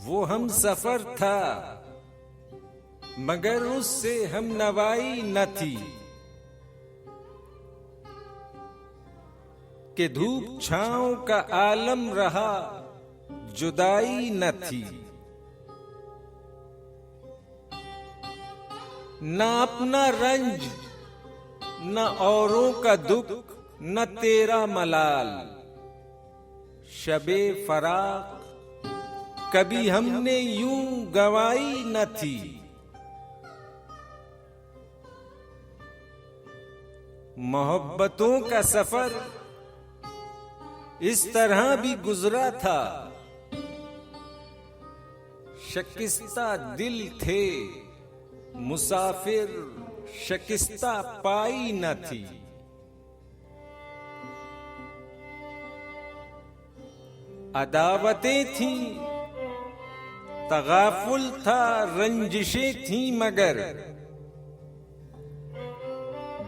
वो हम सफर था मगर उससे हम नवाई न थी कि धूप छांव का आलम रहा जुदाई न थी। न अपना रंज न औरों का दुख न तेरा मलाल, शबे फराक कभी हमने यूं गवाई न थी। मोहब्बतों का सफर इस तरह भी गुजरा था, शकिस्ता दिल थे मुसाफिर शकिस्ता पाई न थी। अदावतें थीं तगाफुल था रंजिशें थीं मगर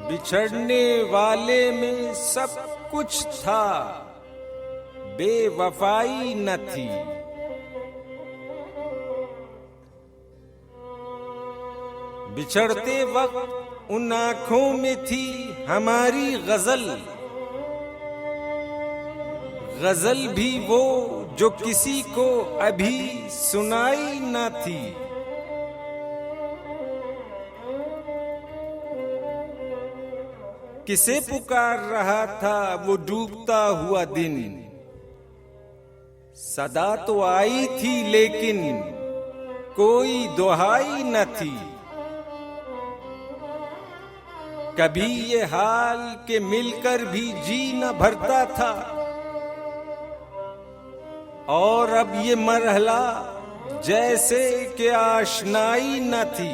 बिछड़ने वाले में सब कुछ था बेवफाई न थी। बिछड़ते वक्त उन आंखों में थी हमारी गजल, गजल भी वो जो किसी को अभी सुनाई न थी। किसे पुकार रहा था वो डूबता हुआ दिन, सदा तो आई थी लेकिन कोई दुहाई न थी। कभी ये हाल के मिलकर भी जी न भरता था और अब ये मरहला जैसे कि आशनाई न थी।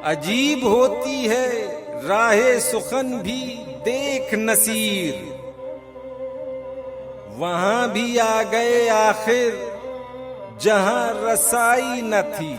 अजीब होती है राहे सुखन भी देख नसीर, वहां भी आ गए आखिर जहां रसाई न थी।